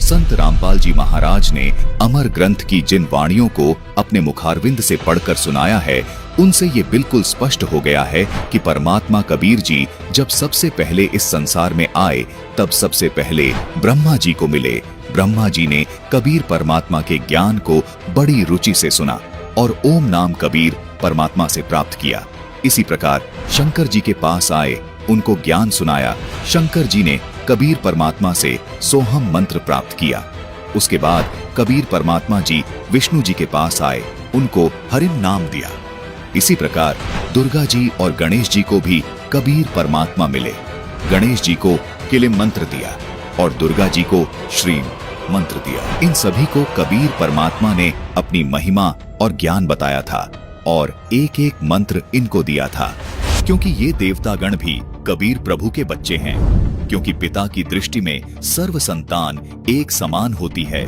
संत रामपाल जी महाराज ने अमर ग्रंथ की जिन वाणियों को अपने मुखारविंद से पढ़कर सुनाया है, उनसे ये बिल्कुल स्पष्ट हो गया है कि परमात्मा कबीर जी जब सबसे पहले इस संसार में आए, तब सबसे पहले ब्रह्मा जी को मिले। ब्रह्मा जी ने कबीर परमात्मा के ज्ञान को बड़ी रुचि से सुना और ओम नाम कबीर परमात्मा से प्राप्त किया। इसी प्रकार शंकर जी के पास आए, उनको ज्ञान सुनाया। शंकर जी ने कबीर परमात्मा से सोहम मंत्र प्राप्त किया। उसके बाद कबीर परमात्मा जी विष्णु जी के पास आए, उनको हरिम नाम दिया। इसी प्रकार दुर्गा जी और गणेश जी को भी कबीर परमात्मा मिले। गणेश जी को किलिम मंत्र दिया और दुर्गा जी को श्रीम मंत्र दिया। इन सभी को कबीर परमात्मा ने अपनी महिमा और ज्ञान बताया था और एक एक मंत्र इनको दिया था, क्योंकि ये देवतागण भी कबीर प्रभु के बच्चे हैं। क्योंकि पिता की दृष्टि में सर्व संतान एक समान होती है।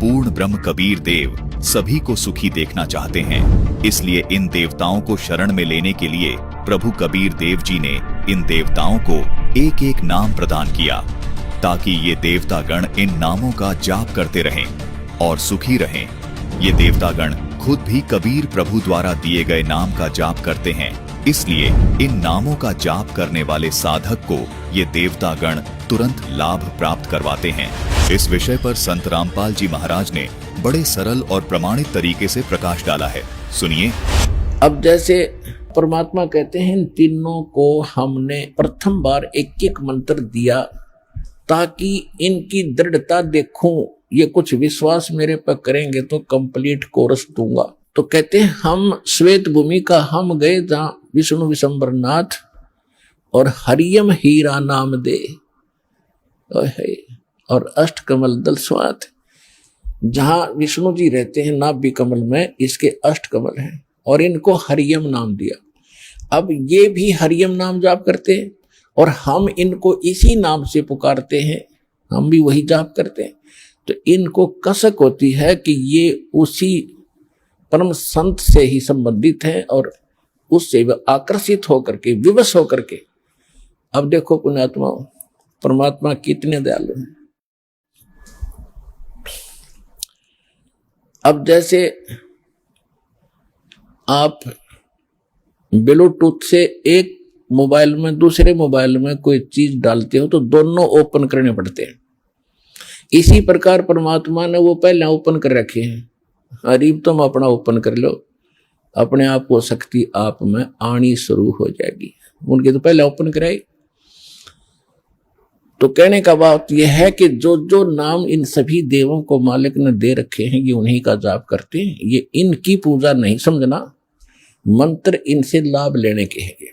पूर्ण ब्रह्म कबीर देव सभी को सुखी देखना चाहते हैं। इसलिए इन देवताओं को शरण में लेने के लिए प्रभु कबीर देव जी ने इन देवताओं को एक एक नाम प्रदान किया, ताकि ये देवतागण इन नामों का जाप करते रहें और सुखी रहें। ये देवतागण खुद भी कबीर प्रभु द्वारा दिए गए नाम का जाप करते हैं, इसलिए इन नामों का जाप करने वाले साधक को ये देवतागण तुरंत लाभ प्राप्त करवाते हैं। इस विषय पर संत रामपाल जी महाराज ने बड़े सरल और प्रमाणित तरीके से प्रकाश डाला है। सुनिए। अब जैसे परमात्मा कहते हैं, इन तीनों को हमने प्रथम बार एक एक मंत्र दिया ताकि इनकी दृढ़ता देखूं। ये कुछ विश्वास मेरे पर करेंगे तो कंप्लीट कोर्स दूंगा। तो कहते हैं, हम श्वेत भूमि का हम गए जहां विष्णु विशंबरनाथ और हरियम हीरा नाम दे और अष्ट कमल दल स्वात, जहां विष्णु जी रहते हैं नाभि कमल में, इसके अष्ट कमल हैं और इनको हरियम नाम दिया। अब ये भी हरियम नाम जाप करते हैं और हम इनको इसी नाम से पुकारते हैं, हम भी वही जाप करते हैं। तो इनको कसक होती है कि ये उसी परम संत से ही संबंधित है और उससे आकर्षित होकर के, विवश होकर के। अब देखो पुण्यात्मा, परमात्मा कितने दयालु हैं। अब जैसे आप ब्लूटूथ से एक मोबाइल में दूसरे मोबाइल में कोई चीज डालते हो तो दोनों ओपन करने पड़ते हैं। इसी प्रकार परमात्मा ने वो पहले ओपन कर रखे हैं। अरीब तुम अपना ओपन कर लो, अपने आप को शक्ति आप में आनी शुरू हो जाएगी। उनके तो पहले ओपन कराई। तो कहने का बात यह है कि जो जो नाम इन सभी देवों को मालिक ने दे रखे हैं, ये उन्हीं का जाप करते हैं। ये इनकी पूजा नहीं समझना, मंत्र इनसे लाभ लेने के हैं।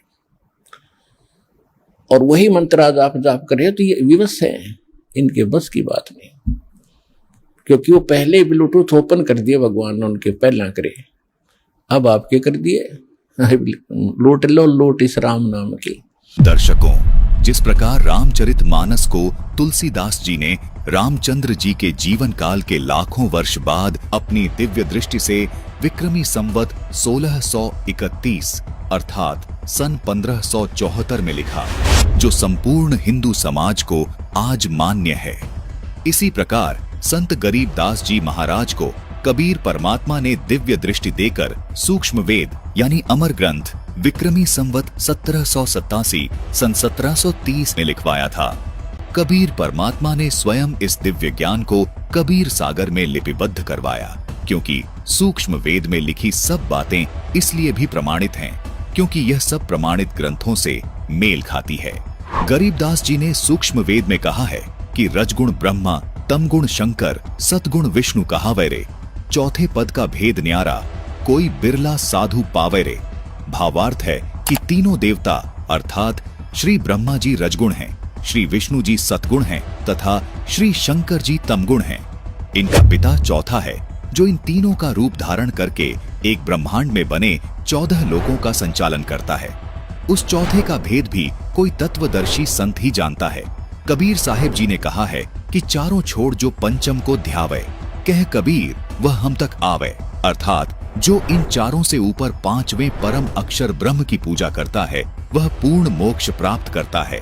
और वही मंत्र आज आप जाप कर रहे हो तो ये विवश है, इनके बस की बात नहीं, क्योंकि वो पहले ब्लूटूथ ओपन कर दिए भगवान ने, उनके पहला करे, अब आपके कर दिए। लूट लो लूट इस राम नाम की। दर्शकों, जिस प्रकार रामचरित मानस को तुलसीदास जी ने रामचंद्र जी के जीवन काल के लाखों वर्ष बाद अपनी दिव्य दृष्टि से विक्रमी संवत 1631 अर्थात सन 1574 में लिखा, जो संपूर्ण हिंदू समाज को आज मान्य है, इसी प्रकार संत गरीबदास जी महाराज को कबीर परमात्मा ने दिव्य दृष्टि देकर सूक्ष्म वेद यानी अमर ग्रंथ विक्रमी संवत 1787 सन 1730 में लिखवाया था। कबीर परमात्मा ने स्वयं इस दिव्य ज्ञान को कबीर सागर में लिपिबद्ध करवाया, क्योंकि सूक्ष्म वेद में लिखी सब बातें इसलिए भी प्रमाणित हैं क्योंकि यह सब प्रमाणित ग्रंथों से मेल खाती है। गरीबदास जी ने सूक्ष्म वेद में कहा है कि रजगुण ब्रह्मा, तमगुण शंकर, सतगुण विष्णु कहावे रे, चौथे पद का भेद न्यारा, कोई बिरला साधु पावे रे। भावार्थ है कि तीनों देवता अर्थात श्री ब्रह्मा जी रजगुण हैं, श्री विष्णु जी सतगुण हैं तथा श्री शंकर जी तमगुण हैं। इनका पिता चौथा है, जो इन तीनों का रूप धारण करके एक ब्रह्मांड में बने 14 लोकों का संचालन करता है। उस चौथे का भेद भी कोई तत्वदर्शी संत ही जानता है। कबीर साहिब जी ने कहा है कि चारों छोड़ जो पंचम को ध्यावे, कह कबीर वह हम तक आवे, अर्थात जो इन चारों से ऊपर पांचवें परम अक्षर ब्रह्म की पूजा करता है वह पूर्ण मोक्ष प्राप्त करता है।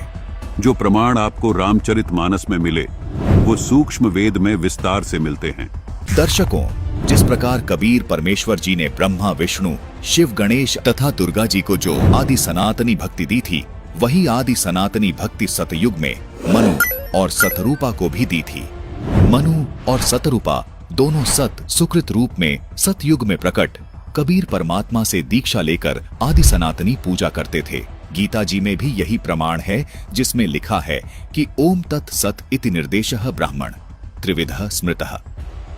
जो प्रमाण आपको रामचरित मानस में मिले वो सूक्ष्म वेद में विस्तार से मिलते हैं। दर्शकों, जिस प्रकार कबीर परमेश्वर जी ने ब्रह्मा, विष्णु, शिव, गणेश तथा दुर्गा जी को जो आदि सनातनी भक्ति दी थी, वही आदि सनातनी भक्ति सतयुग में मनु और सतरूपा को भी दी थी। मनु और सतरूपा दोनों सत सुकृत रूप में सतयुग में प्रकट कबीर परमात्मा से दीक्षा लेकर आदि सनातनी पूजा करते थे। गीता जी में भी यही प्रमाण है, जिसमें लिखा है कि ओम तत् सत इति निर्देशः ब्राह्मण त्रिविधः स्मृतः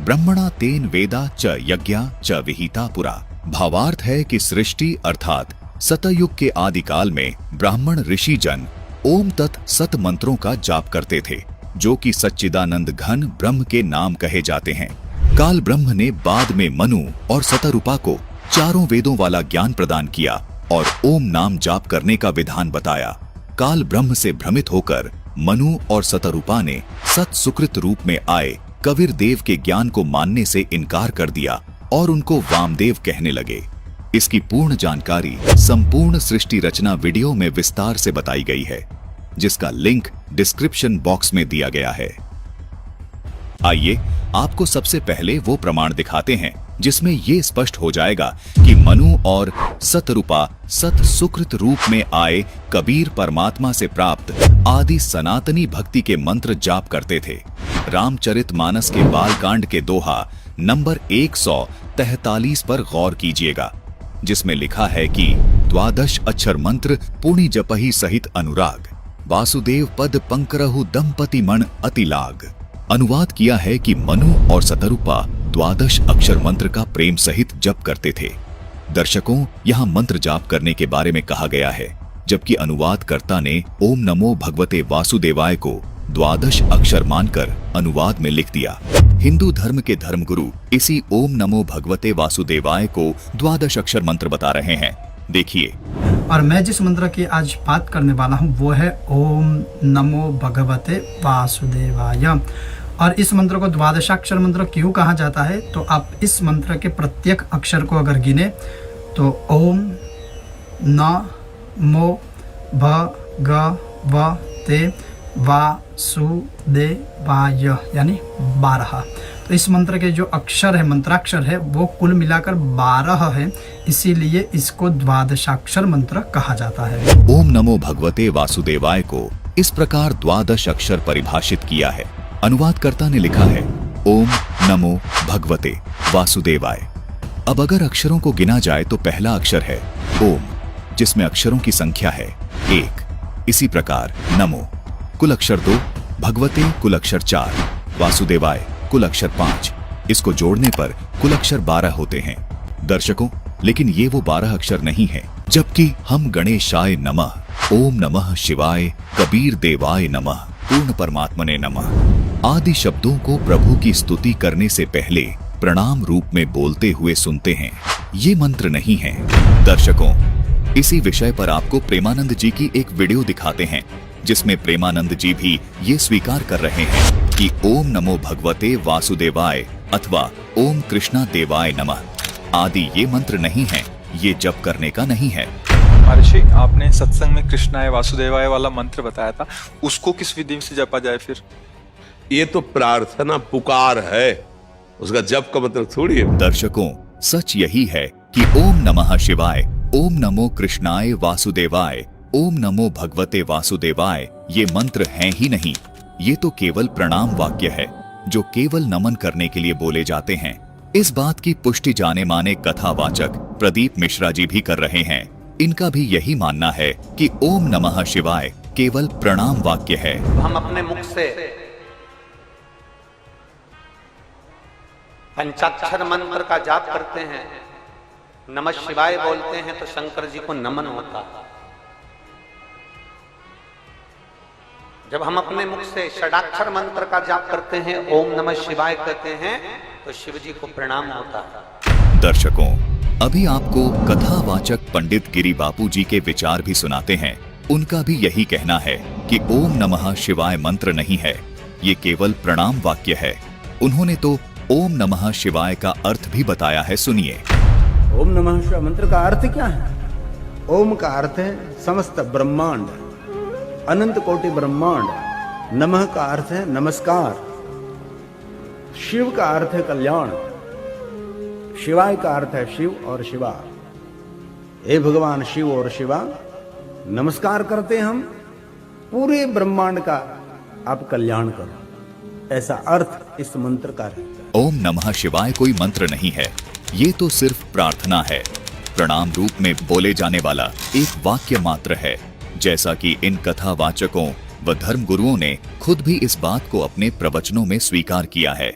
ब्रह्मणा तेन वेदा च यज्ञा च विहिता पुरा। भावार्थ है कि सृष्टि अर्थात सतयुग के आदिकाल में ब्राह्मण ऋषि जन ओम तत् सत मंत्रों का जाप करते थे, जो कि सच्चिदानंद घन ब्रह्म के नाम कहे जाते हैं। काल ब्रह्म ने बाद में मनु और सतरूपा को चारों वेदों वाला ज्ञान प्रदान किया और ओम नाम जाप करने का विधान बताया। काल ब्रह्म से भ्रमित होकर मनु और सतरूपा ने सत सुकृत रूप में आए कबीर देव के ज्ञान को मानने से इनकार कर दिया और उनको वामदेव कहने लगे। इसकी पूर्ण जानकारी संपूर्ण सृष्टि रचना वीडियो में विस्तार से बताई गई है, जिसका लिंक डिस्क्रिप्शन बॉक्स में दिया गया है। आइए आपको सबसे पहले वो प्रमाण दिखाते हैं जिसमें ये स्पष्ट हो जाएगा कि मनु और सतरूपा सत सुकृत रूप में आए कबीर परमात्मा से प्राप्त आदि सनातनी भक्ति के मंत्र जाप करते थे। रामचरितमानस के बालकांड के दोहा नंबर 143 पर गौर कीजिएगा, जिसमें लिखा है कि 12 अक्षर मंत्र पुण्य जपहि सहित अनुराग वासुदेव पद पंकरहु दंपति मण अति लाग। अनुवाद किया है कि मनु और सतरूपा 12 अक्षर मंत्र का प्रेम सहित जप करते थे। दर्शकों, यहाँ मंत्र जाप करने के बारे में कहा गया है, जबकि अनुवादकर्ता ने ओम नमो भगवते वासुदेवाय को 12 अक्षर मानकर अनुवाद में लिख दिया। हिंदू धर्म के धर्मगुरु इसी ओम नमो भगवते वासुदेवाय को 12 अक्षर मंत्र बता रहे हैं। देखिए। और मैं जिस मंत्र की आज बात करने वाला हूँ वो है ओम नमो भगवते वासुदेवाय। और इस मंत्र को 12 अक्षर मंत्र क्यों कहा जाता है, तो आप इस मंत्र के प्रत्येक अक्षर को अगर गिने तो ओम नमो भगवते वासुदेवाय यानी 12। तो इस मंत्र के जो अक्षर है, मंत्राक्षर है, वो कुल मिलाकर 12 है, इसीलिए इसको 12 मंत्र कहा जाता है। ओम नमो भगवते वासुदेवाय को इस प्रकार 12 अक्षर परिभाषित किया है। अनुवादकर्ता ने लिखा है ओम नमो भगवते वासुदेवाय। अब अगर अक्षरों को गिना जाए तो पहला अक्षर है ओम, जिसमें अक्षरों की संख्या है 1। इसी प्रकार नमो कुल अक्षर 2, भगवते कुल अक्षर 4, वासुदेवाय कुल अक्षर 5। इसको जोड़ने पर कुल अक्षर 12 होते हैं। दर्शकों, लेकिन ये वो 12 अक्षर नहीं है, जबकि हम गणेशाय नमः, ओम नमः शिवाय, कबीर देवाय नमः, पूर्ण परमात्मने नमः आदि शब्दों को प्रभु की स्तुति करने से पहले प्रणाम रूप में बोलते हुए सुनते हैं। ये मंत्र नहीं है। दर्शकों, इसी विषय पर आपको प्रेमानंद जी की एक वीडियो दिखाते हैं, जिसमें प्रेमानंद जी भी ये स्वीकार कर रहे हैं कि ओम नमो भगवते वासुदेवाय अथवा ओम कृष्णा देवाय नमः आदि ये मंत्र नहीं है, ये जप करने का नहीं है। महर्षि, आपने सत्संग में कृष्णाय वासुदेवाय वाला मंत्र बताया था, उसको किस विधि से जपा जाए फिर? ये तो प्रार्थना पुकार है, उसका जप का मतलब थोड़ी है। दर्शकों, सच यही है कि ओम नमः शिवाय, ओम नमो कृष्णाय वासुदेवाय, ओम नमो भगवते वासुदेवाय ये मंत्र हैं ही नहीं। ये तो केवल प्रणाम वाक्य है, जो केवल नमन करने के लिए बोले जाते हैं। इस बात की पुष्टि जाने माने कथावाचक प्रदीप मिश्रा जी भी कर रहे हैं। इनका भी यही मानना है कि ओम नमः शिवाय केवल प्रणाम वाक्य है। हम अपने मुख से पंचाक्षर मंत्र का जाप करते हैं, नमः शिवाय बोलते हैं तो शंकर जी को नमन होता है। जब हम अपने मुख से षडाक्षर मंत्र का जाप करते हैं, ओम नमः शिवाय कहते हैं, तो शिव जी को प्रणाम होता है। दर्शकों, अभी आपको कथावाचक पंडित गिरी बापू जी के विचार भी सुनाते हैं। उनका भी यही कहना है कि ओम नमः शिवाय मंत्र नहीं है, ये केवल प्रणाम वाक्य है। उन्होंने तो ओम नमः शिवाय का अर्थ भी बताया है, सुनिए। ओम नमः शिवाय मंत्र का अर्थ क्या है? ओम का अर्थ है समस्त ब्रह्मांड, अनंत कोटि ब्रह्मांड। नमः का अर्थ है नमस्कार, शिव का अर्थ है कल्याण, शिवाय का अर्थ है शिव और शिवा। हे भगवान शिव और शिवा, नमस्कार करते हम, पूरे ब्रह्मांड का आप कल्याण करो, ऐसा अर्थ इस मंत्र का है। ओम नमः शिवाय कोई मंत्र नहीं है, ये तो सिर्फ प्रार्थना है, प्रणाम रूप में बोले जाने वाला एक वाक्य मात्र है, जैसा कि इन कथावाचकों व धर्म गुरुओं ने खुद भी इस बात को अपने प्रवचनों में स्वीकार किया है।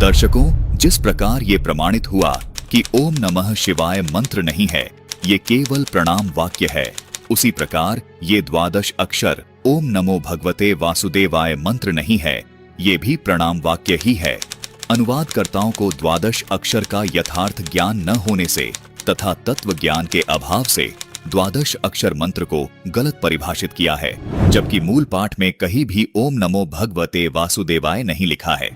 दर्शकों, जिस प्रकार ये प्रमाणित हुआ कि ओम नमः शिवाय मंत्र नहीं है, ये केवल प्रणाम वाक्य है, उसी प्रकार ये 12 अक्षर ओम नमो भगवते वासुदेवाय मंत्र नहीं है, ये भी प्रणाम वाक्य ही है। अनुवादकर्ताओं को 12 अक्षर का यथार्थ ज्ञान न होने से तथा तत्व ज्ञान के अभाव से 12 अक्षर मंत्र को गलत परिभाषित किया है, जबकि मूल पाठ में कहीं भी ओम नमो भगवते वासुदेवाय नहीं लिखा है।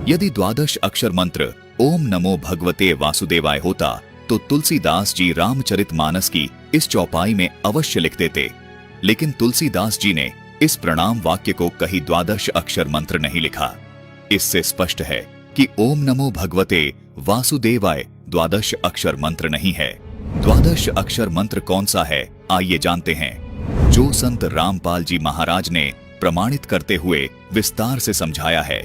यदि 12 अक्षर मंत्र ओम नमो भगवते वासुदेवाय होता तो तुलसीदास जी रामचरितमानस की इस चौपाई में अवश्य लिख देते, लेकिन तुलसीदास जी ने इस प्रणाम वाक्य को कहीं 12 अक्षर मंत्र नहीं लिखा। इससे स्पष्ट है कि ओम नमो भगवते वासुदेवाय 12 अक्षर मंत्र नहीं है। 12 अक्षर मंत्र कौन सा है, आइए जानते हैं, जो संत रामपाल जी महाराज ने प्रमाणित करते हुए विस्तार से समझाया है।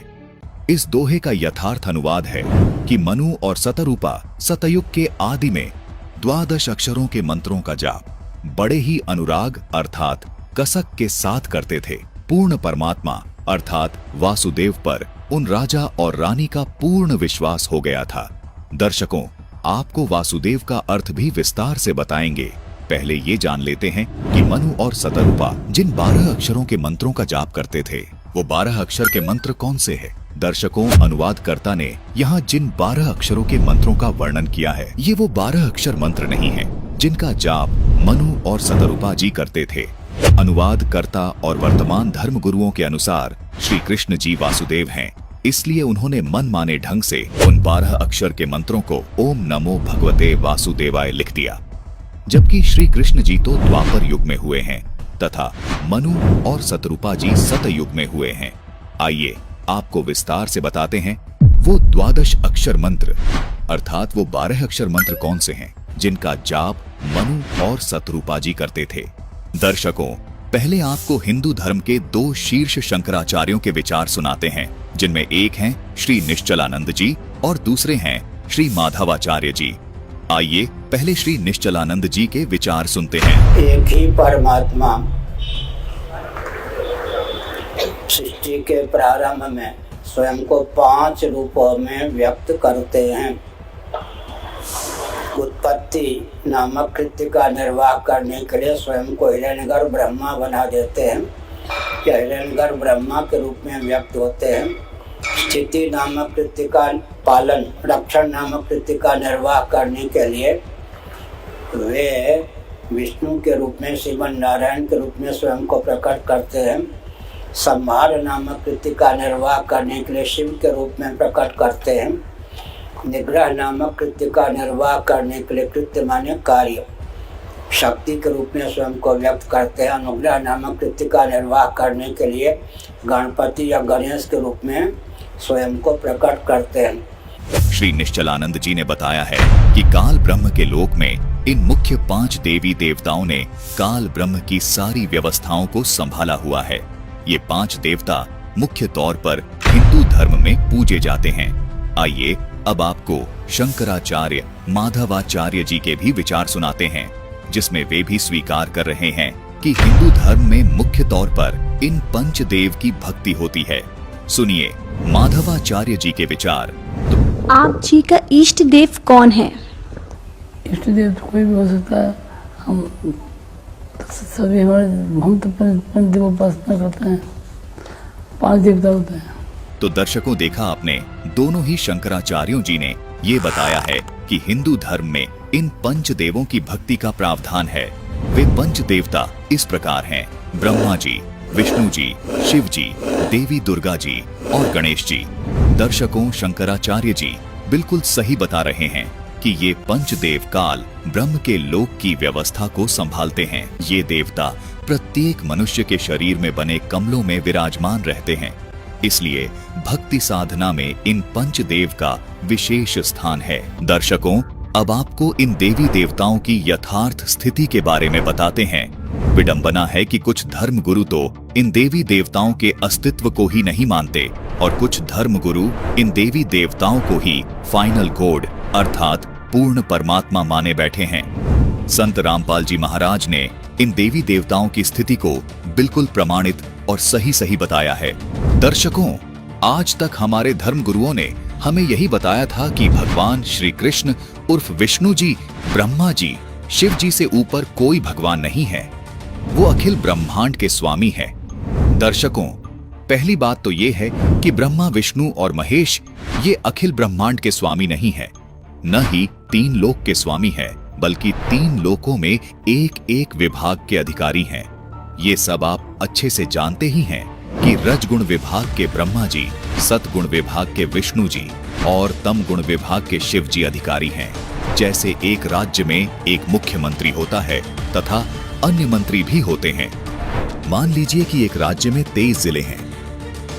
इस दोहे का यथार्थ अनुवाद है कि मनु और सतरूपा सतयुग के आदि में 12 अक्षरों के मंत्रों का जाप बड़े ही अनुराग अर्थात कसक के साथ करते थे। पूर्ण परमात्मा अर्थात वासुदेव पर उन राजा और रानी का पूर्ण विश्वास हो गया था। दर्शकों, आपको वासुदेव का अर्थ भी विस्तार से बताएंगे। पहले ये जान लेते हैं कि मनु और सतरूपा जिन 12 अक्षरों के मंत्रों का जाप करते थे, वो 12 अक्षर के मंत्र कौन से हैं? दर्शकों, अनुवादकर्ता ने यहाँ जिन 12 अक्षरों के मंत्रों का वर्णन किया है, ये वो 12 अक्षर मंत्र नहीं है जिनका जाप मनु और सतरूपा जी करते थे। अनुवादकर्ता और वर्तमान धर्म गुरुओं के अनुसार श्री कृष्ण जी वासुदेव हैं, इसलिए उन्होंने मनमाने ढंग से उन 12 अक्षर के मंत्रों को ओम नमो भगवते वासुदेवाय लिख दिया, जबकि श्री कृष्ण जी तो द्वापर युग में हुए हैं तथा मनु और सतरूपा जी सतयुग में हुए हैं। आइए आपको विस्तार से बताते हैं वो 12 अक्षर मंत्र अर्थात वो 12 अक्षर मंत्र कौन से हैं जिनका जाप मनु और सतरूपा जी करते थे। दर्शकों, पहले आपको हिंदू धर्म के 2 शीर्ष शंकराचार्यों के विचार सुनाते हैं, जिनमें एक हैं श्री निश्चलानंद जी और दूसरे हैं श्री माधवाचार्य जी। आइए पहले श्री निश्चलानंद जी के विचार सुनते हैं। एक ही परमात्मा सृष्टि के प्रारंभ में स्वयं को 5 रूपों में व्यक्त करते हैं। उत्पत्ति नामक कृत्य का निर्वाह करने के लिए स्वयं को हिरण्यगर्भ ब्रह्मा बना देते हैं या हिरण्यगर्भ ब्रह्मा के रूप में व्यक्त होते हैं। स्थिति नामक कृत्य का पालन, रक्षण नामक कृत्य का निर्वाह करने के लिए वे विष्णु के रूप में, श्रीमन नारायण के रूप में स्वयं को प्रकट करते हैं। संहार नामक कृत्य का निर्वाह करने के लिए शिव के रूप में प्रकट करते हैं। निग्रह नामक कृत्य का निर्वाह करने के लिए, कृत्य माने कार्य, शक्ति के रूप में स्वयं को व्यक्त करते हैं। अनुग्रह नामक कृत्य का निर्वाह करने के लिए गणपति या गणेश के रूप में स्वयं को प्रकट करते हैं। श्री निश्चलानंद जी ने बताया है कि काल ब्रह्म के लोक में इन मुख्य 5 देवी देवताओं ने काल ब्रह्म की सारी व्यवस्थाओं को संभाला हुआ है। ये 5 देवता मुख्य तौर पर हिंदू धर्म में पूजे जाते हैं। आइए अब आपको शंकराचार्य माधवाचार्य जी के भी विचार सुनाते हैं, जिसमें वे भी स्वीकार कर रहे हैं कि हिंदू धर्म में मुख्य तौर पर इन पंचदेव की भक्ति होती है। सुनिए माधवाचार्य जी के विचार। आप जी का इष्ट देव कौन है? इष्ट देव तो कोई भी हो सकता है। हम सभी हम तो पंच देव उपासना करते हैं, 5 देवता होते हैं। तो दर्शकों, देखा आपने, दोनों ही शंकराचार्यों जी ने ये बताया है कि हिंदू धर्म में इन पंच देवों की भक्ति का प्रावधान है। वे पंच देवता इस प्रकार हैं: ब्रह्मा जी, विष्णु जी, शिव जी, देवी दुर्गा जी और गणेश जी। दर्शकों, शंकराचार्य जी बिल्कुल सही बता रहे हैं कि ये पंचदेव काल ब्रह्म के लोक की व्यवस्था को संभालते हैं। ये देवता प्रत्येक मनुष्य के शरीर में बने कमलों में विराजमान रहते हैं। इसलिए भक्ति साधना में इन पंचदेव का विशेष स्थान है। दर्शकों, अब आपको इन देवी देवताओं की यथार्थ स्थिति के बारे में बताते हैं। विडंबना है कि कुछ धर्म गुरु तो इन देवी देवताओं के अस्तित्व को ही नहीं मानते और कुछ धर्म गुरु इन देवी देवताओं को ही फाइनल गॉड अर्थात पूर्ण परमात्मा माने बैठे हैं। संत रामपाल जी महाराज ने इन देवी देवताओं की स्थिति को बिल्कुल प्रमाणित और सही बताया है। दर्शकों, आज तक हमारे धर्म गुरुओं ने हमें यही बताया था कि भगवान श्री कृष्ण उर्फ विष्णु जी, ब्रह्मा जी, शिव जी से ऊपर कोई भगवान नहीं है। वो अखिल ब्रह्मांड के स्वामी है। दर्शकों, पहली बात तो ये है कि ब्रह्मा, विष्णु और महेश ये अखिल ब्रह्मांड के स्वामी नहीं है, न ही 3 लोक के स्वामी है, बल्कि 3 लोकों में एक विभाग के अधिकारी हैं। ये सब आप अच्छे से जानते ही हैं कि रजगुण विभाग के ब्रह्मा जी, सतगुण विभाग के विष्णु जी और तम गुण विभाग के शिव जी अधिकारी हैं। जैसे एक राज्य में एक मुख्यमंत्री होता है तथा अन्य मंत्री भी होते हैं। मान लीजिए कि एक राज्य में 23 जिले हैं।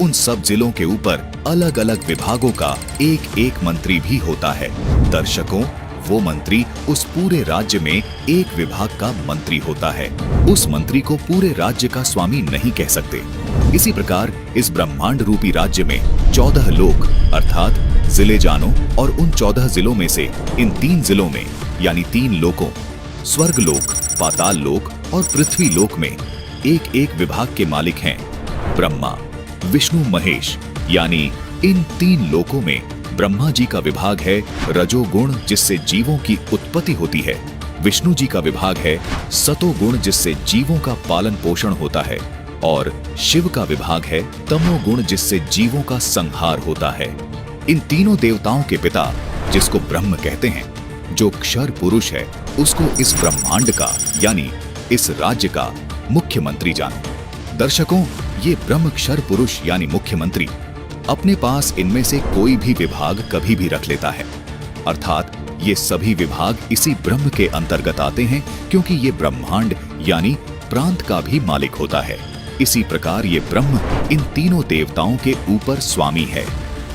उन सब जिलों के ऊपर अलग अलग विभागों का एक मंत्री भी होता है। दर्शकों, वो मंत्री उस पूरे राज्य में एक विभाग का मंत्री होता है। उस मंत्री को पूरे राज्य का स्वामी नहीं कह सकते। इसी प्रकार इस ब्रह्मांड रूपी राज्य में 14 लोक अर्थात जिले जानो, और उन 14 जिलों में से इन 3 जिलों में यानी 3 लोकों स्वर्ग लोक, पाताल लोक और पृथ्वी लोक में एक विभाग के मालिक हैं ब्रह्मा, विष्णु, महेश। यानी इन 3 लोकों में ब्रह्मा जी का विभाग है रजोगुण, जिससे जीवों की उत्पत्ति होती है। विष्णु जी का विभाग है सतोगुण, जिससे जीवों का पालन पोषण होता है। और शिव का विभाग है तमोगुण, जिससे जीवों का संहार होता है। इन तीनों देवताओं के पिता, जिसको ब्रह्म कहते हैं, जो क्षर पुरुष है, उसको इस ब्रह्मांड का यानी इस राज्य का मुख्यमंत्री जानो। दर्शकों, ये ब्रह्म क्षर पुरुष यानी मुख्यमंत्री अपने पास इनमें से कोई भी विभाग कभी भी रख लेता है, अर्थात ये सभी विभाग इसी ब्रह्म के अंतर्गत आते हैं, क्योंकि ये ब्रह्मांड यानी प्रांत का भी मालिक होता है। इसी प्रकार ये ब्रह्म इन तीनों देवताओं के ऊपर स्वामी है।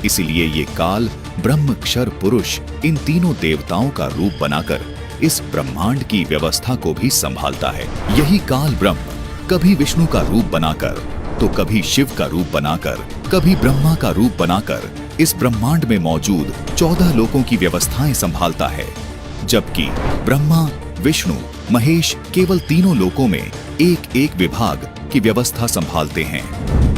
इसीलिए ये काल ब्रह्म क्षर पुरुष इन तीनों देवताओं का रूप बनाकर इस ब्रह्मांड की व्यवस्था को भी संभालता है। यही काल ब्रह्म कभी विष्णु का रूप बनाकर, तो कभी शिव का रूप बनाकर, कभी ब्रह्मा का रूप बनाकर इस ब्रह्मांड में मौजूद 14 लोकों की व्यवस्थाएं संभालता है। जबकि ब्रह्मा, विष्णु, महेश केवल तीनों लोकों में एक विभाग की व्यवस्था संभालते हैं।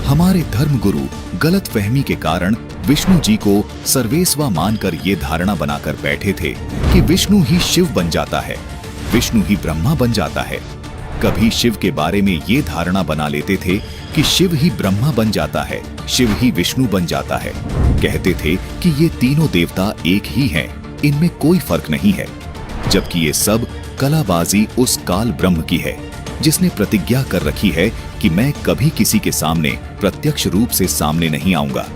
हमारे धर्म गुरु गलतफहमी के कारण विष्णु जी को सर्वेस्वा मानकर ये धारणा बनाकर बैठे थे कि विष्णु ही शिव बन जाता है, विष्णु ही ब्रह्मा बन जाता है। कभी शिव के बारे में ये धारणा बना लेते थे कि शिव ही ब्रह्मा बन जाता है, शिव ही विष्णु बन जाता है। कहते थे कि ये तीनों देवता एक ही हैं, इनमें कोई फर्क नहीं है। जबकि ये सब कलाबाजी उस काल ब्रह्म की है, जिसने प्रतिज्ञा कर रखी है कि मैं कभी किसी के सामने प्रत्यक्ष रूप से सामने नहीं आऊंगा,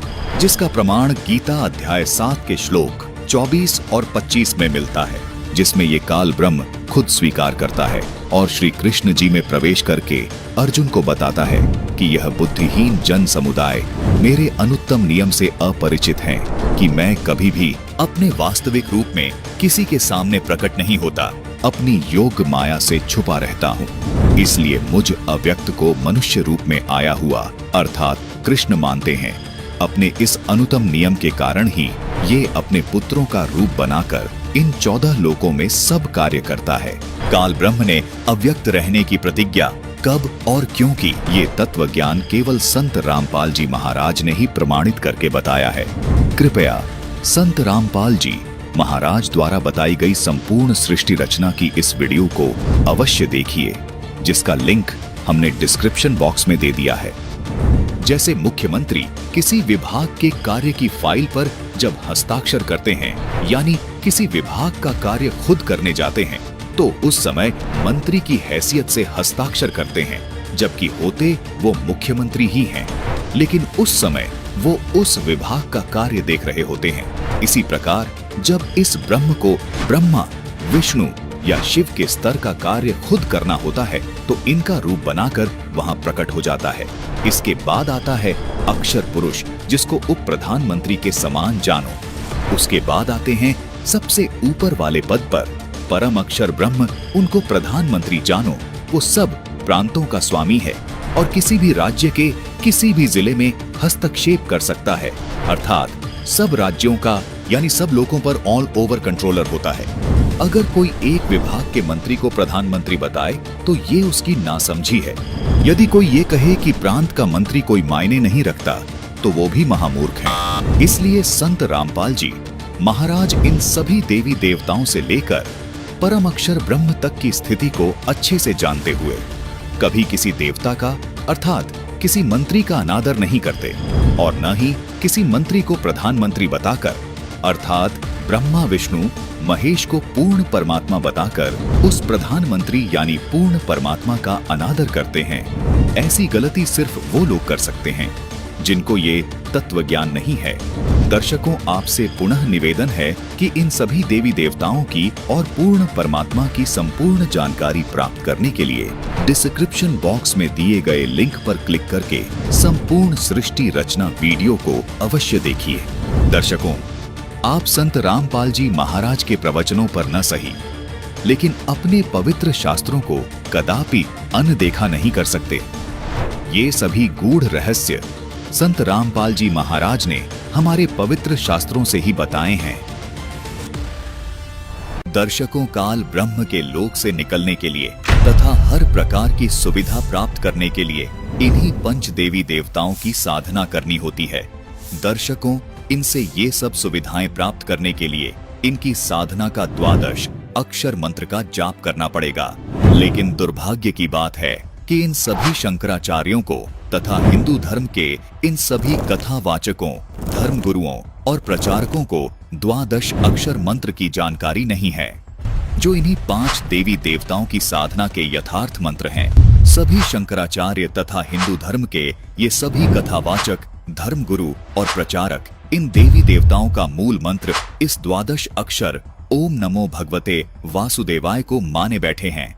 जिसका प्रमाण गीता अध्याय 7 के श्लोक 24 और 25 में मिलता है, जिसमें ये काल ब्रह्म खुद स्वीकार करता है और श्री कृष्ण जी में प्रवेश करके अर्जुन को बताता है कि यह बुद्धिहीन जन समुदाय मेरे अनुत्तम नियम से अपरिचित हैं कि मैं कभी भी अपने वास्तविक रूप में किसी के सामने प्रकट नहीं होता, अपनी योग माया से छुपा रहता हूँ। इसलिए मुझ अव्यक्त को मनुष्य रूप में आया हुआ अर्थात कृष्ण मानते हैं। अपने इस अनुत्तम नियम के कारण ही ये अपने पुत्रों का रूप बनाकर इन 14 लोकों में सब कार्य करता है। काल ब्रह्म ने अव्यक्त रहने की प्रतिज्ञा कब और क्यों की, ये तत्व ज्ञान केवल संत रामपाल जी महाराज ने ही प्रमाणित करके बताया है। कृपया संत रामपाल जी महाराज द्वारा बताई गई संपूर्ण सृष्टि रचना की इस वीडियो को अवश्य देखिए, जिसका लिंक हमने डिस्क्रिप्शन बॉक्स में दे दिया है। जैसे मुख्यमंत्री किसी विभाग के कार्य की फाइल पर जब हस्ताक्षर करते हैं, यानी किसी विभाग का कार्य खुद करने जाते हैं, तो उस समय मंत्री की हैसियत से हस्ताक्षर करते हैं, जबकि होते वो मुख्यमंत्री ही हैं, लेकिन उस समय वो उस विभाग का कार्य देख रहे होते हैं। इसी प्रकार जब इस ब्रह्म को ब्रह्मा, विष्णु या शिव के स्तर का कार्य खुद करना होता है, तो इनका रूप बनाकर वहां प्रकट हो जाता है। इसके बाद आता है अक्षर पुरुष जिसको उप प्रधानमंत्री के समान जानो। उसके बाद आते हैं सबसे ऊपर वाले पद पर परम अक्षर ब्रह्म, उनको प्रधानमंत्री जानो। वो सब प्रांतों का स्वामी है और किसी भी राज्य के किसी भी जिले में हस्तक्षेप कर सकता है, अर्थात सब राज्यों का यानी सब लोगों पर ऑल ओवर कंट्रोलर होता है। अगर कोई एक विभाग के मंत्री को प्रधानमंत्री बताए तो ये उसकी नासमझी है। यदि कोई ये कहे कि प्रांत का मंत्री कोई मायने नहीं रखता तो वो भी महामूर्ख है। इसलिए संत रामपाल जी महाराज इन सभी देवी देवताओं से लेकर परम अक्षर ब्रह्म तक की स्थिति को अच्छे से जानते हुए कभी किसी देवता का अर्थात किसी मंत्री का अनादर नहीं करते और न ही किसी मंत्री को प्रधानमंत्री बताकर अर्थात ब्रह्मा विष्णु महेश को पूर्ण परमात्मा बताकर उस प्रधानमंत्री यानी पूर्ण परमात्मा का अनादर करते हैं। ऐसी गलती सिर्फ वो लोग कर सकते हैं जिनको ये तत्व ज्ञान नहीं है। दर्शकों, आपसे पुनः निवेदन है कि इन सभी देवी देवताओं की और पूर्ण परमात्मा की संपूर्ण जानकारी प्राप्त करने के लिए डिस्क्रिप्शन बॉक्स में दिए गए लिंक पर क्लिक करके संपूर्ण सृष्टि रचना वीडियो को अवश्य देखिए। दर्शकों, आप संत रामपाल जी महाराज के प्रवचनों पर न सही लेकिन अपने पवित्र शास्त्रों को कदापि अनदेखा नहीं कर सकते। ये सभी गूढ़ रहस्य संत रामपाल जी महाराज ने हमारे पवित्र शास्त्रों से ही बताए हैं। दर्शकों, काल ब्रह्म के लोक से निकलने के लिए तथा हर प्रकार की सुविधा प्राप्त करने के लिए इन्हीं पंच देवी देवताओं की साधना करनी होती है। दर्शकों, इनसे ये सब सुविधाएं प्राप्त करने के लिए इनकी साधना का 12 अक्षर मंत्र का जाप करना पड़ेगा। लेकिन दुर्भाग्य की बात है कि इन सभी शंकराचार्यों को तथा हिंदू धर्म के इन सभी कथावाचकों, धर्म गुरुओं और प्रचारकों को 12 अक्षर मंत्र की जानकारी नहीं है, जो इन्हीं 5 देवी देवताओं की साधना के यथार्थ मंत्र हैं। सभी शंकराचार्य तथा हिंदू धर्म के ये सभी कथावाचक, धर्म गुरु और प्रचारक इन देवी देवताओं का मूल मंत्र इस 12 अक्षर ओम नमो भगवते वासुदेवाय को माने बैठे हैं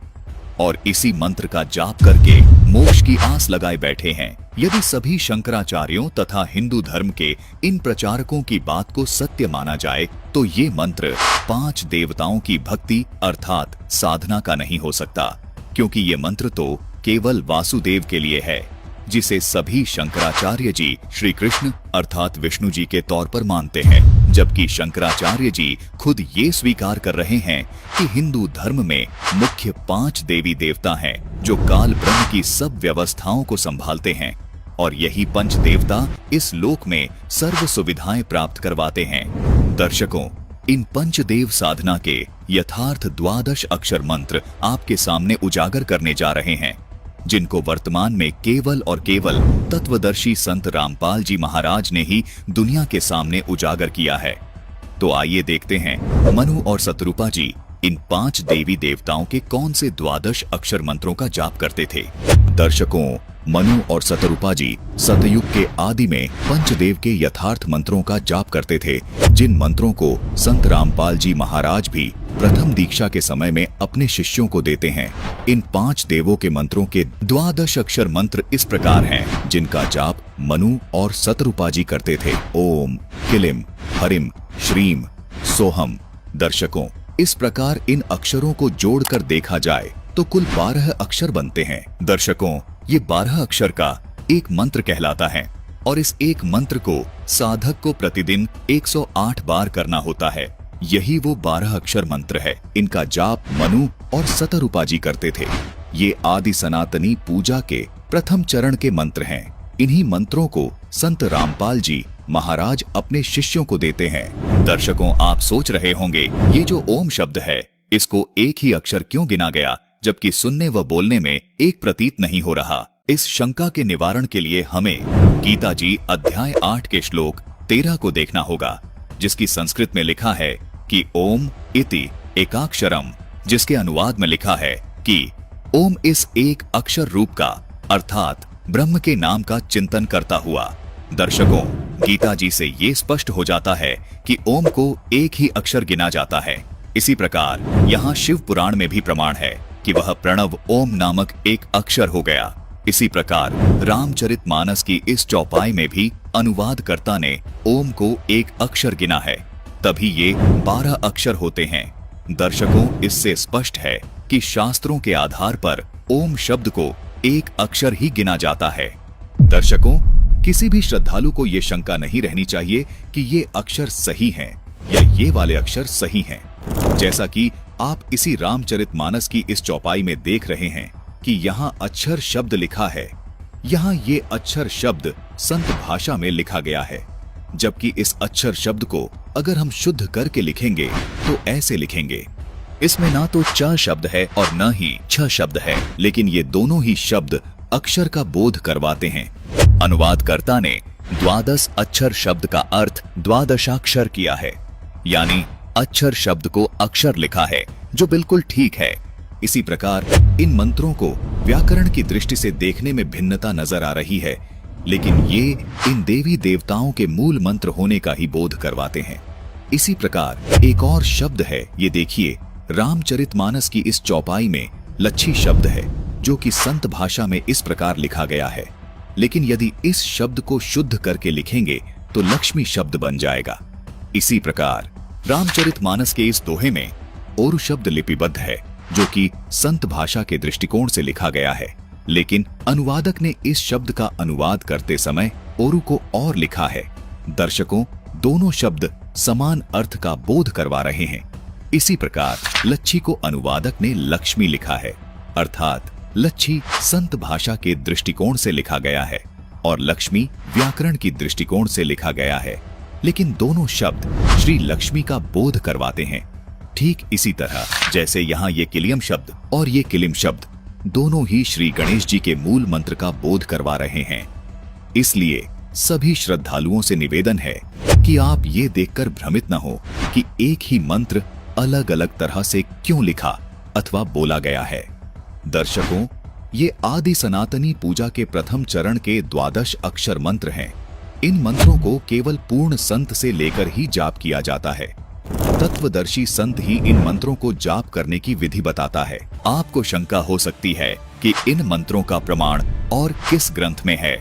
और इसी मंत्र का जाप करके मोक्ष की आस लगाए बैठे हैं। यदि सभी शंकराचार्यों तथा हिंदू धर्म के इन प्रचारकों की बात को सत्य माना जाए तो ये मंत्र 5 देवताओं की भक्ति अर्थात साधना का नहीं हो सकता, क्योंकि ये मंत्र तो केवल वासुदेव के लिए है, जिसे सभी शंकराचार्य जी श्री कृष्ण अर्थात विष्णु जी के तौर पर मानते हैं, जबकि शंकराचार्य जी खुद ये स्वीकार कर रहे हैं कि हिंदू धर्म में मुख्य 5 देवी देवता हैं जो काल ब्रह्म की सब व्यवस्थाओं को संभालते हैं और यही पंच देवता इस लोक में सर्व सुविधाएं प्राप्त करवाते हैं। दर्शकों, इन पंचदेव साधना के यथार्थ 12 अक्षर मंत्र आपके सामने उजागर करने जा रहे हैं, जिनको वर्तमान में केवल और केवल तत्वदर्शी संत रामपाल जी महाराज ने ही दुनिया के सामने उजागर किया है। तो आइए देखते हैं मनु और शतरूपा जी इन 5 देवी देवताओं के कौन से 12 अक्षर मंत्रों का जाप करते थे। दर्शकों, मनु और शतरूपा जी सतयुग के आदि में पंचदेव के यथार्थ मंत्रों का जाप करते थे, जिन मंत्रों को संत रामपाल जी महाराज भी प्रथम दीक्षा के समय में अपने शिष्यों को देते हैं। इन 5 देवों के मंत्रों के 12 अक्षर मंत्र इस प्रकार हैं, जिनका जाप मनु और शतरूपा जी करते थे। ओम किलिम हरिम श्रीम सोहम। दर्शकों, इस प्रकार इन अक्षरों को जोड़कर देखा जाए तो कुल 12 अक्षर बनते हैं। दर्शकों, ये 12 अक्षर का एक मंत्र कहलाता है और इस एक मंत्र को साधक को प्रतिदिन 108 बार करना होता है। यही वो 12 अक्षर मंत्र है। इनका जाप मनु और शतरूपा जी करते थे। ये आदि सनातनी पूजा के प्रथम चरण के मंत्र हैं। इन्हीं मंत्रों को संत रामपाल जी महाराज अपने शिष्यों को देते हैं। दर्शकों, आप सोच रहे होंगे ये जो ओम शब्द है इसको एक ही अक्षर क्यों गिना गया, जबकि सुनने व बोलने में एक प्रतीत नहीं हो रहा। इस शंका के निवारण के लिए हमें गीता जी अध्याय 8 के श्लोक 13 को देखना होगा, जिसकी संस्कृत में लिखा है कि ओम इति एकाक्षरम, जिसके अनुवाद में लिखा है कि ओम इस एक अक्षर रूप का अर्थात ब्रह्म के नाम का चिंतन करता हुआ। दर्शकों, गीता जी से ये स्पष्ट हो जाता है कि ओम को एक ही अक्षर गिना जाता है। इसी प्रकार यहाँ शिव पुराण में भी प्रमाण है कि वह प्रणव ओम नामक एक अक्षर हो गया। इसी प्रकार रामचरितमानस की इस चौपाई में भी अनुवादकर्ता ने ओम को एक अक्षर गिना है, तभी ये 12 अक्षर होते हैं। दर्शकों, इससे स्पष्ट है कि शास्त्रों के आधार पर ओम शब्द को एक अक्षर ही गिना जाता है। दर्शकों, किसी भी श्रद्धालु को ये शंका नहीं रहनी चाहिए कि ये अक्षर सही हैं या ये वाले अक्षर सही हैं। जैसा कि आप इसी रामचरितमानस की इस चौपाई में देख रहे हैं कि यहाँ अक्षर शब्द लिखा है, यहाँ ये अक्षर शब्द संत भाषा में लिखा गया है, जबकि इस अक्षर शब्द को अगर हम शुद्ध करके लिखेंगे तो ऐसे लिखेंगे। इसमें ना तो च शब्द है और न ही छ शब्द है, लेकिन ये दोनों ही शब्द अक्षर का बोध करवाते हैं। अनुवादकर्ता ने द्वादश अक्षर शब्द का अर्थ द्वादशाक्षर किया है, यानी अक्षर शब्द को अक्षर लिखा है, जो बिल्कुल ठीक है। इसी प्रकार इन मंत्रों को व्याकरण की दृष्टि से देखने में भिन्नता नजर आ रही है, लेकिन ये इन देवी देवताओं के मूल मंत्र होने का ही बोध करवाते हैं। इसी प्रकार एक और शब्द है, ये देखिए, रामचरितमानस की इस चौपाई में लच्छी शब्द है, जो कि संत भाषा में इस प्रकार लिखा गया है, लेकिन यदि इस शब्द को शुद्ध करके लिखेंगे तो लक्ष्मी शब्द बन जाएगा। इसी प्रकार रामचरितमानस के इस दोहे में ओरु शब्द लिपिबद्ध है, जो कि संत भाषा के दृष्टिकोण से लिखा गया है, लेकिन अनुवादक ने इस शब्द का अनुवाद करते समय ओरु को और लिखा है। दर्शकों, दोनों शब्द समान अर्थ का बोध करवा रहे हैं। इसी प्रकार लच्छी को अनुवादक ने लक्ष्मी लिखा है, अर्थात लच्छी संत भाषा के दृष्टिकोण से लिखा गया है और लक्ष्मी व्याकरण की दृष्टिकोण से लिखा गया है, लेकिन दोनों शब्द श्री लक्ष्मी का बोध करवाते हैं। ठीक इसी तरह जैसे यहाँ ये किलियम शब्द और ये किलिम शब्द दोनों ही श्री गणेश जी के मूल मंत्र का बोध करवा रहे हैं। इसलिए सभी श्रद्धालुओं से निवेदन है कि आप ये देखकर भ्रमित न हो कि एक ही मंत्र अलग अलग तरह से क्यों लिखा अथवा बोला गया है। दर्शकों, ये आदि सनातनी पूजा के प्रथम चरण के 12 अक्षर मंत्र हैं। इन मंत्रों को केवल पूर्ण संत से लेकर ही जाप किया जाता है। तत्वदर्शी संत ही इन मंत्रों को जाप करने की विधि बताता है। आपको शंका हो सकती है कि इन मंत्रों का प्रमाण और किस ग्रंथ में है।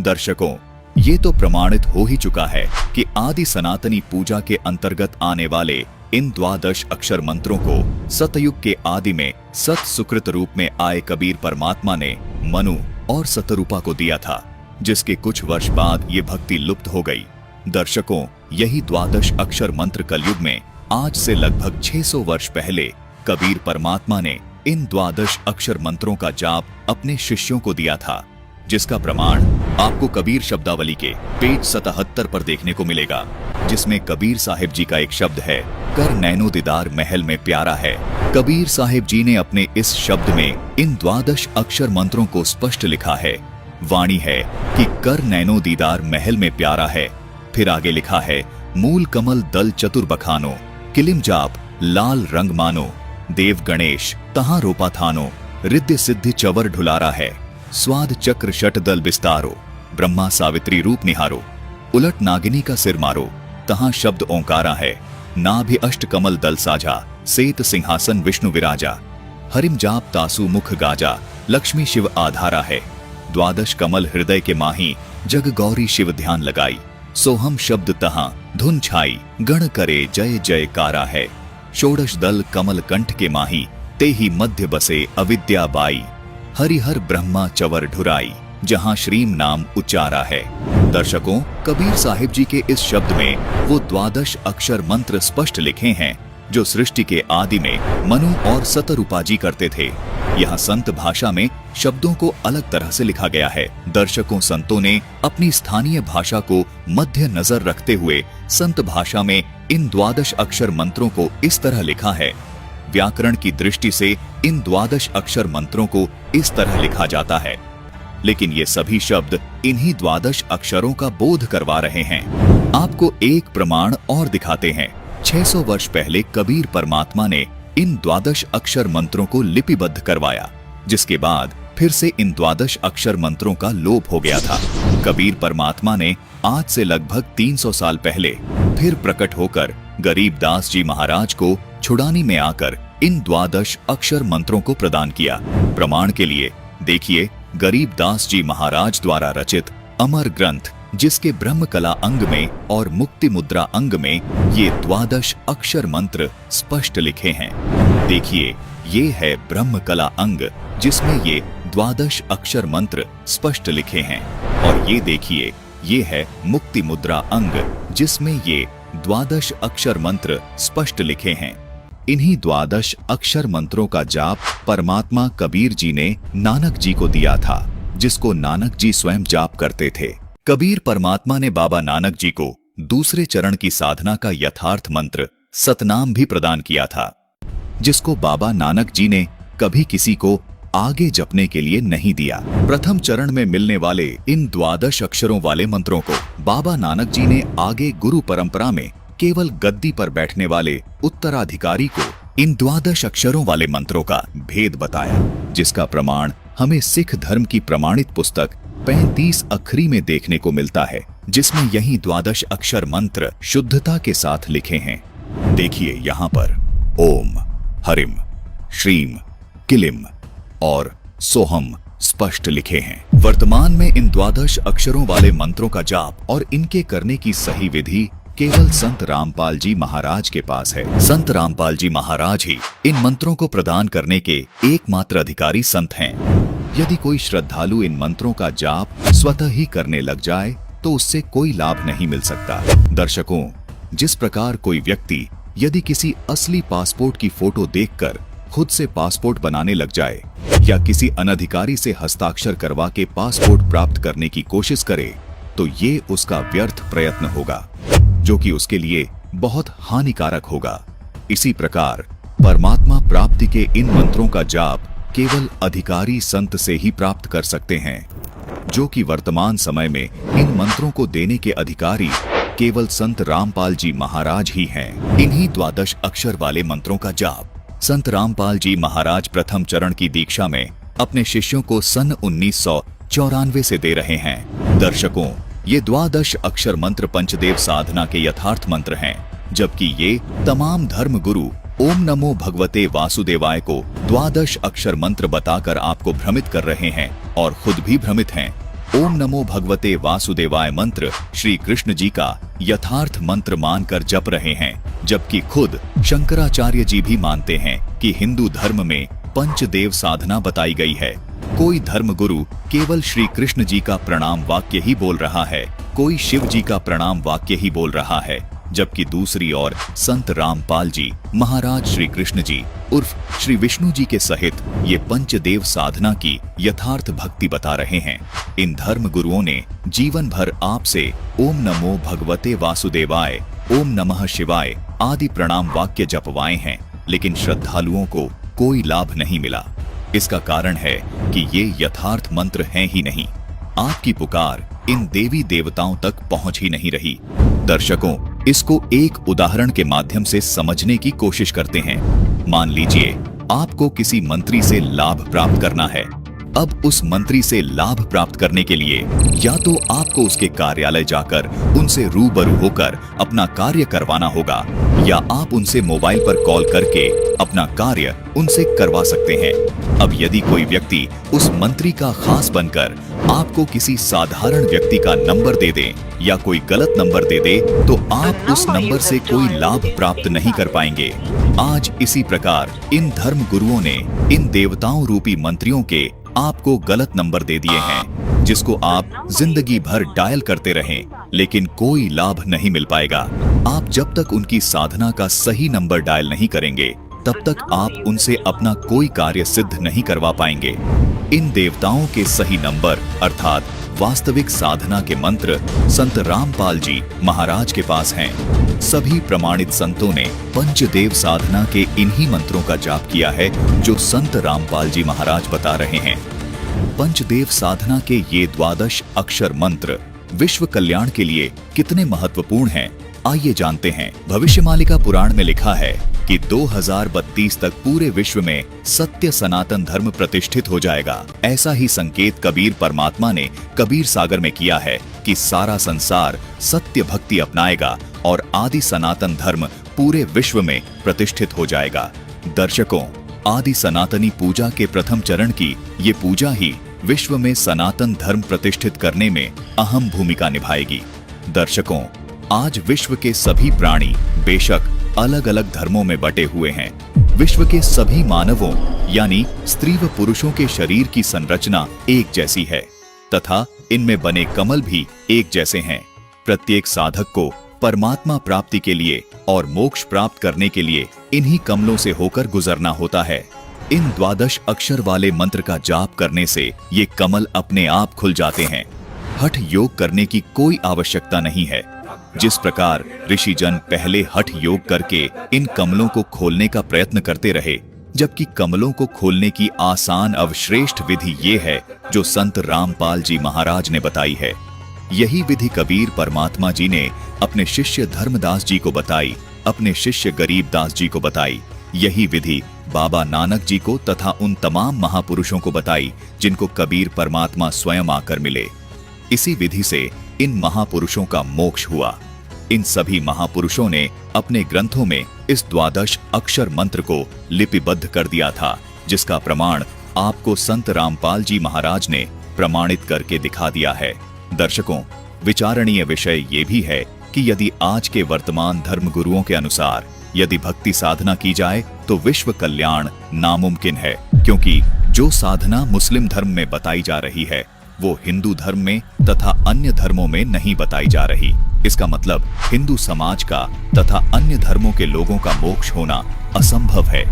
दर्शकों, ये तो प्रमाणित हो ही चुका है कि आदि सनातनी पूजा के अंतर्गत आने वाले इन 12 अक्षर मंत्रों को सतयुग के आदि में सत सुकृत रूप में आए कबीर परमात्मा ने मनु और सतरूपा को दिया था, जिसके कुछ वर्ष बाद ये भक्ति लुप्त हो गई। दर्शकों, यही 12 अक्षर मंत्र कलयुग में आज से लगभग 600 वर्ष पहले कबीर परमात्मा ने इन 12 अक्षर मंत्रों का जाप अपने शिष्यों को दिया था, जिसका प्रमाण आपको कबीर शब्दावली के पेज 77 पर देखने को मिलेगा, जिसमें कबीर साहिब जी का एक शब्द है, कर नैनो दीदार महल में प्यारा है। कबीर साहिब जी ने अपने इस शब्द में इन 12 अक्षर मंत्रों को स्पष्ट लिखा है। वाणी है कि कर नैनो दीदार महल में प्यारा है। फिर आगे लिखा है, मूल कमल दल चतुर बखानो, किलिम जाप लाल रंग मानो, देव गणेश तहां रोपा थानो, रिद्धि सिद्धि चवर ढुलारा है, स्वाद चक्र शट दल विस्तारो, ब्रह्मा सावित्री रूप निहारो, उलट नागिनी का सिर मारो, तहां शब्द ओंकारा है, नाभि अष्ट कमल दल साझा, सेत सिंहासन विष्णु विराजा, हरिम जाप तासु मुख गाजा, लक्ष्मी शिव आधारा है, 12 कमल हृदय के माही, जग गौरी शिव ध्यान लगाई, सोहम शब्द तहां धुन छाई, गण करे जय जयकारा है, षोडश दल कमल कंठ के माही, ते ही मध्य बसे अविद्या बाई, हरिहर ब्रह्मा चवर ढुराई, जहां श्रीम नाम उच्चारा है। दर्शकों, कबीर साहिब जी के इस शब्द में वो 12 अक्षर मंत्र स्पष्ट लिखे हैं जो सृष्टि के आदि में मनु और सतरूपा जी करते थे। यहाँ संत भाषा में शब्दों को अलग तरह से लिखा गया है। दर्शकों, संतों ने अपनी स्थानीय भाषा को मध्य नजर रखते हुए संत भाषा में इन 12 अक्षर मंत्रों को इस तरह लिखा है। व्याकरण की दृष्टि से इन 12 अक्षर मंत्रों को इस तरह लिखा जाता है, लेकिन ये सभी शब्द इन्हीं 12 अक्षरों का बोध करवा रहे हैं। आपको एक प्रमाण और दिखाते हैं। 600 वर्ष पहले कबीर परमात्मा ने इन 12 अक्षर मंत्रों को लिपिबद्ध करवाया, जिसके बाद फिर से इन 12 अक्षर मंत्रों का लोप हो गया था। कबीर परमात्मा ने आज से लगभग 300 साल पहले फिर प्रकट होकर गरीब दास जी महाराज को छुड़ानी में आकर इन 12 अक्षर मंत्रों को प्रदान किया। प्रमाण के लिए देखिए, गरीबदास जी महाराज द्वारा रचित अमर ग्रंथ, जिसके ब्रह्म कला अंग में और मुक्ति मुद्रा अंग में ये 12 अक्षर मंत्र स्पष्ट लिखे हैं। देखिए, ये है ब्रह्म कला अंग जिसमें ये 12 अक्षर मंत्र स्पष्ट लिखे हैं, और ये देखिए, ये है मुक्ति मुद्रा अंग जिसमें ये 12 अक्षर मंत्र स्पष्ट लिखे हैं। इन्हीं 12 अक्षर मंत्रों का जाप परमात्मा कबीर जी ने नानक जी को दिया था, जिसको नानक जी स्वयं जाप करते थे। कबीर परमात्मा ने बाबा नानक जी को दूसरे चरण की साधना का यथार्थ मंत्र सतनाम भी प्रदान किया था, जिसको बाबा नानक जी ने कभी किसी को आगे जपने के लिए नहीं दिया। प्रथम चरण में मिलने वाले इन 12 अक्षरों वाले मंत्रों को बाबा नानक जी ने आगे गुरु परंपरा में केवल गद्दी पर बैठने वाले उत्तराधिकारी को इन 12 अक्षरों वाले मंत्रों का भेद बताया, जिसका प्रमाण हमें सिख धर्म की प्रमाणित पुस्तक 35 अखरी में देखने को मिलता है, जिसमें यही 12 अक्षर मंत्र शुद्धता के साथ लिखे हैं। देखिए यहाँ पर ओम, हरिम, श्रीम, किलिम और सोहम स्पष्ट लिखे हैं। वर्तमान में इन 12 अक्षरों वाले मंत्रों का जाप और इनके करने की सही विधि केवल संत रामपाल जी महाराज के पास है। संत रामपाल जी महाराज ही इन मंत्रों को प्रदान करने के एकमात्र अधिकारी संत हैं। यदि कोई श्रद्धालु इन मंत्रों का जाप स्वतः ही करने लग जाए तो उससे कोई लाभ नहीं मिल सकता। दर्शकों, जिस प्रकार कोई व्यक्ति यदि किसी असली पासपोर्ट की फोटो देखकर खुद से पासपोर्ट बनाने लग जाए या किसी अनधिकारी से हस्ताक्षर करवा के पासपोर्ट प्राप्त करने की कोशिश करे, तो ये उसका व्यर्थ प्रयत्न होगा, जो कि उसके लिए बहुत हानिकारक होगा। इसी प्रकार परमात्मा प्राप्ति के इन मंत्रों का जाप केवल अधिकारी संत से ही प्राप्त कर सकते हैं, जो कि वर्तमान समय में इन मंत्रों को देने के अधिकारी केवल संत रामपाल जी महाराज ही हैं। इन्हीं 12 अक्षर वाले मंत्रों का जाप संत रामपाल जी महाराज प्रथम चरण की दीक्षा में अपने शिष्यों को सन 1994 से दे रहे हैं। दर्शकों, ये 12 अक्षर मंत्र पंचदेव साधना के यथार्थ मंत्र हैं, जबकि ये तमाम धर्म गुरु ओम नमो भगवते वासुदेवाय को 12 अक्षर मंत्र बताकर आपको भ्रमित कर रहे हैं और खुद भी भ्रमित हैं। ओम नमो भगवते वासुदेवाय मंत्र श्री कृष्ण जी का यथार्थ मंत्र मानकर जप रहे हैं, जबकि खुद शंकराचार्य जी भी मानते हैं कि हिंदू धर्म में पंचदेव साधना बताई गई है। कोई धर्मगुरु केवल श्री कृष्ण जी का प्रणाम वाक्य ही बोल रहा है, कोई शिव जी का प्रणाम वाक्य ही बोल रहा है, जबकि दूसरी ओर संत रामपाल जी महाराज श्री कृष्ण जी उर्फ श्री विष्णु जी के सहित ये पंचदेव साधना की यथार्थ भक्ति बता रहे हैं। इन धर्म गुरुओं ने जीवन भर आपसे ओम नमो भगवते वासुदेवाय, ओम नमः शिवाय आदि प्रणाम वाक्य जपवाए हैं, लेकिन श्रद्धालुओं को कोई लाभ नहीं मिला। इसका कारण है कि ये यथार्थ मंत्र हैं ही नहीं। आपकी पुकार इन देवी देवताओं तक पहुंच ही नहीं रही। दर्शकों, इसको एक उदाहरण के माध्यम से समझने की कोशिश करते हैं। मान लीजिए आपको किसी मंत्री से लाभ प्राप्त करना है। अब उस मंत्री से लाभ प्राप्त करने के लिए या तो आपको उसके कार्यालय जाकर उनसे रूबरू होकर अपना कार्य करवाना होगा, या आप उनसे मोबाइल पर कॉल करके अपना कार्य उनसे करवा सकते हैं। अब यदि कोई व्यक्ति उस मंत्री का खास बनकर आपको किसी साधारण व्यक्ति का नंबर दे दे या कोई गलत नंबर दे दे, तो आप उस नंबर से कोई लाभ प्राप्त नहीं कर पाएंगे। आज इसी प्रकार इन धर्म गुरुओं ने इन देवताओं रूपी मंत्रियों के आपको गलत नंबर दे दिए हैं, जिसको आप जिंदगी भर डायल करते रहें, लेकिन कोई लाभ नहीं मिल पाएगा। आप जब तक उनकी साधना का सही नंबर डायल नहीं करेंगे, तब तक आप उनसे अपना कोई कार्य सिद्ध नहीं करवा पाएंगे। इन देवताओं के सही नंबर अर्थात वास्तविक साधना के मंत्र संत रामपाल जी महाराज के पास हैं। सभी प्रमाणित संतों ने पंचदेव साधना के इन्हीं मंत्रों का जाप किया है जो संत रामपाल जी महाराज बता रहे हैं। पंचदेव साधना के ये 12 अक्षर मंत्र विश्व कल्याण के लिए कितने महत्वपूर्ण हैं, आइए जानते हैं। भविष्यमालिका पुराण में लिखा है कि 2032 तक पूरे विश्व में सत्य सनातन धर्म प्रतिष्ठित हो जाएगा। ऐसा ही संकेत कबीर परमात्मा ने कबीर सागर में किया है कि सारा संसार सत्य भक्ति अपनाएगा और आदि सनातन धर्म पूरे विश्व में प्रतिष्ठित हो जाएगा। दर्शकों, आदि सनातनी पूजा के प्रथम चरण की ये पूजा ही विश्व में सनातन धर्म प्रतिष्ठित करने में अहम भूमिका निभाएगी। दर्शकों, आज विश्व के सभी प्राणी बेशक अलग अलग धर्मों में बटे हुए हैं, विश्व के सभी मानवों यानी स्त्री व पुरुषों के शरीर की संरचना एक जैसी है तथा इनमें बने कमल भी एक जैसे हैं। प्रत्येक साधक को परमात्मा प्राप्ति के लिए और मोक्ष प्राप्त करने के लिए इन्हीं कमलों से होकर गुजरना होता है। इन 12 अक्षर वाले मंत्र का जाप करने से ये कमल अपने आप खुल जाते हैं। हठ योग करने की कोई आवश्यकता नहीं है। जिस प्रकार ऋषिजन पहले हठ योग करके इन कमलों को खोलने का प्रयत्न करते रहे, जबकि कमलों को खोलने की आसान अवश्रेष्ठ विधि ये है जो संत रामपाल जी महाराज ने बताई है। यही विधि कबीर परमात्मा जी ने अपने शिष्य धर्मदास जी को बताई, अपने शिष्य गरीबदास जी को बताई। यही विधि बाबा नानक जी को तथा उन तमाम महापुरुषों को बताई जिनको कबीर परमात्मा स्वयं आकर मिले। इसी विधि से इन महापुरुषों का मोक्ष हुआ। इन सभी महापुरुषों ने अपने ग्रंथों में इस 12 अक्षर मंत्र को लिपिबद्ध कर दिया था, जिसका प्रमाण आपको संत रामपाल जी महाराज ने प्रमाणित करके दिखा दिया है। दर्शकों, विचारणीय विषय ये भी है कि यदि आज के वर्तमान धर्म गुरुओं के अनुसार यदि भक्ति साधना की जाए तो विश्व कल्याण नामुमकिन है, क्योंकि जो साधना मुस्लिम धर्म में बताई जा रही है वो हिंदू धर्म में तथा अन्य धर्मों में नहीं बताई जा रही। इसका मतलब हिंदू समाज का तथा अन्य धर्मों के लोगों का मोक्ष होना असंभव है।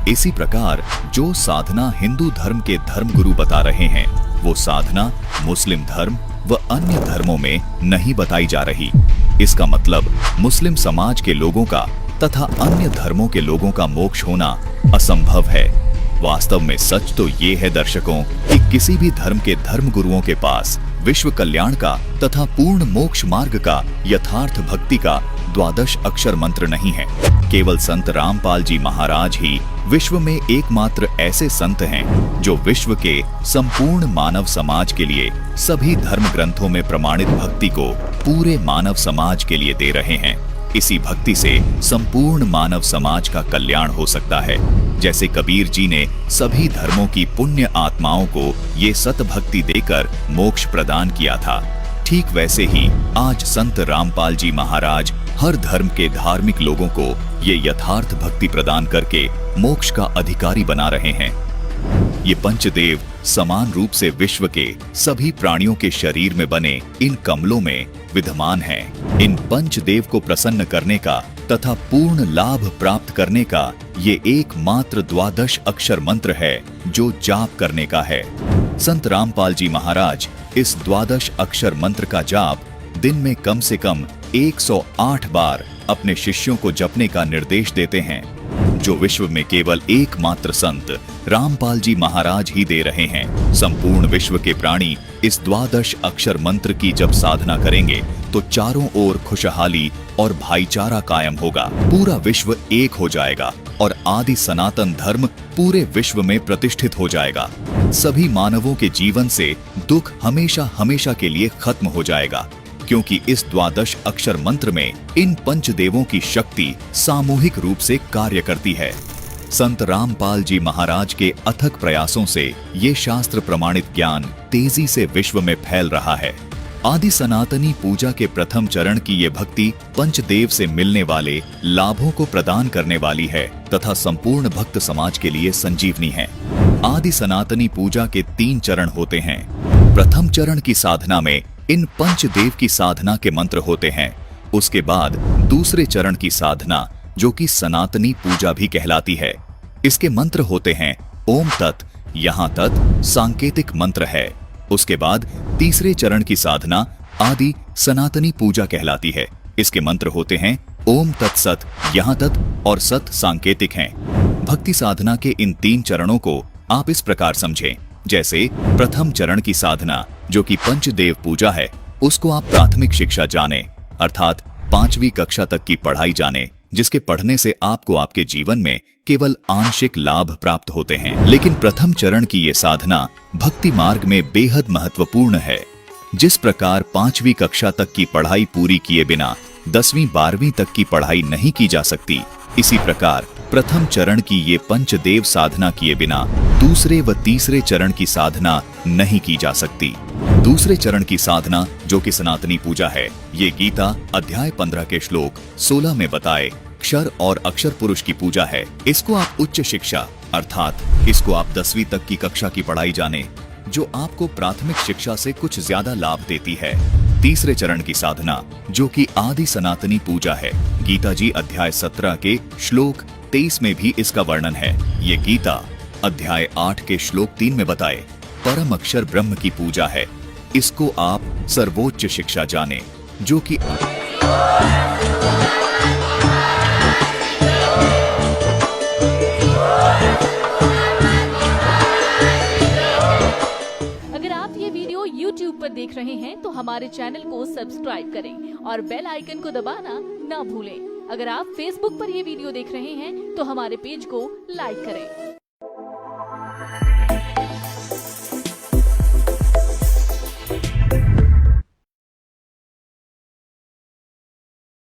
इसी प्रकार जो साधना हिंदू धर्म के धर्मगुरु बता रहे हैं वो साधना मुस्लिम धर्म व अन्य धर्मों में नहीं बताई जा रही। इसका मतलब मुस्लिम समाज के लोगों का तथा अन्य धर्मों के लोगों का मोक्ष होना असंभव है। वास्तव में सच तो ये है दर्शकों कि किसी भी धर्म के धर्मगुरुओं के पास विश्व कल्याण का तथा पूर्ण मोक्ष मार्ग का यथार्थ भक्ति का 12 अक्षर मंत्र नहीं है। केवल संत रामपाल जी महाराज ही विश्व में एकमात्र ऐसे संत हैं जो विश्व के संपूर्ण मानव समाज के लिए सभी धर्म ग्रंथों में प्रमाणित भक्ति को पूरे मानव समाज के लिए दे रहे हैं। इसी भक्ति से संपूर्ण मानव समाज का कल्याण हो सकता है। जैसे कबीर जी ने सभी धर्मों की पुण्य आत्माओं को ये सत भक्ति देकर मोक्ष प्रदान किया था, ठीक वैसे ही आज संत रामपाल जी महाराज हर धर्म के धार्मिक लोगों को ये यथार्थ भक्ति प्रदान करके मोक्ष का अधिकारी बना रहे हैं। ये पंचदेव समान रूप से विश्व के सभी प्राणियों के शरीर में बने इन कमलों में विद्यमान हैं। इन पंचदेव को प्रसन्न करने का तथा पूर्ण लाभ प्राप्त करने का ये एकमात्र 12 अक्षर मंत्र है जो जाप करने का है। संत रामपाल जी महाराज इस 12 अक्षर मंत्र का जाप दिन में कम से कम 108 बार अपने शिष्यों को जपने का निर्देश देते हैं, जो विश्व में केवल एकमात्र संत रामपाल जी महाराज ही दे रहे हैं। संपूर्ण विश्व के प्राणी इस 12 अक्षर मंत्र की जब साधना करेंगे तो चारों ओर खुशहाली और भाईचारा कायम होगा। पूरा विश्व एक हो जाएगा और आदि सनातन धर्म पूरे विश्व में प्रतिष्ठित हो जाएगा। सभी मानवों के जीवन से दुख हमेशा हमेशा के लिए खत्म हो जाएगा, क्योंकि इस 12 अक्षर मंत्र में इन पंचदेवों की शक्ति सामूहिक रूप से कार्य करती है। संत रामपाल जी महाराज के अथक प्रयासों से ये शास्त्र प्रमाणित ज्ञान तेजी से विश्व में फैल रहा है। आदि सनातनी पूजा के प्रथम चरण की ये भक्ति पंचदेव से मिलने वाले लाभों को प्रदान करने वाली है तथा संपूर्ण भक्त समाज के लिए संजीवनी है। आदि सनातनी पूजा के 3 चरण होते हैं। प्रथम चरण की साधना में इन पंचदेव की साधना के मंत्र होते हैं। उसके बाद दूसरे चरण की साधना जो कि सनातनी पूजा भी कहलाती है, इसके मंत्र होते हैं ओम तत्, यहाँ तत् सांकेतिक मंत्र है। उसके बाद तीसरे चरण की साधना आदि सनातनी पूजा कहलाती है। इसके मंत्र होते हैं ओम तत्सत, यहाँ तत् और सत सांकेतिक हैं। भक्ति साधना के इन 3 चरणों को आप इस प्रकार समझें, जैसे प्रथम चरण की साधना जो कि पंचदेव पूजा है, उसको आप प्राथमिक शिक्षा जाने अर्थात 5वीं कक्षा तक की पढ़ाई जाने, जिसके पढ़ने से आपको आपके जीवन में केवल आंशिक लाभ प्राप्त होते हैं। लेकिन प्रथम चरण की ये साधना भक्ति मार्ग में बेहद महत्वपूर्ण है। जिस प्रकार 5वीं कक्षा तक की पढ़ाई पूरी किए बिना 10वीं 12वीं तक की पढ़ाई नहीं की जा सकती, इसी प्रकार प्रथम चरण की ये पंचदेव साधना किए बिना दूसरे व तीसरे चरण की साधना नहीं की जा सकती। दूसरे चरण की साधना जो कि सनातनी पूजा है, ये गीता अध्याय 15 के श्लोक 16 में बताए क्षर और अक्षर पुरुष की पूजा है। इसको आप उच्च शिक्षा अर्थात इसको आप 10वीं तक की कक्षा की पढ़ाई जाने, जो आपको प्राथमिक शिक्षा से कुछ ज्यादा लाभ देती है। तीसरे चरण की साधना जो कि आदि सनातनी पूजा है, गीता जी अध्याय 17 के श्लोक 23 में भी इसका वर्णन है। ये गीता अध्याय 8 के श्लोक 3 में बताए परम अक्षर ब्रह्म की पूजा है। इसको आप सर्वोच्च शिक्षा जाने, जो कि अगर आप ये वीडियो YouTube पर देख रहे हैं तो हमारे चैनल को सब्सक्राइब करें और बेल आइकन को दबाना ना भूलें। अगर आप Facebook पर ये वीडियो देख रहे हैं तो हमारे पेज को लाइक करें।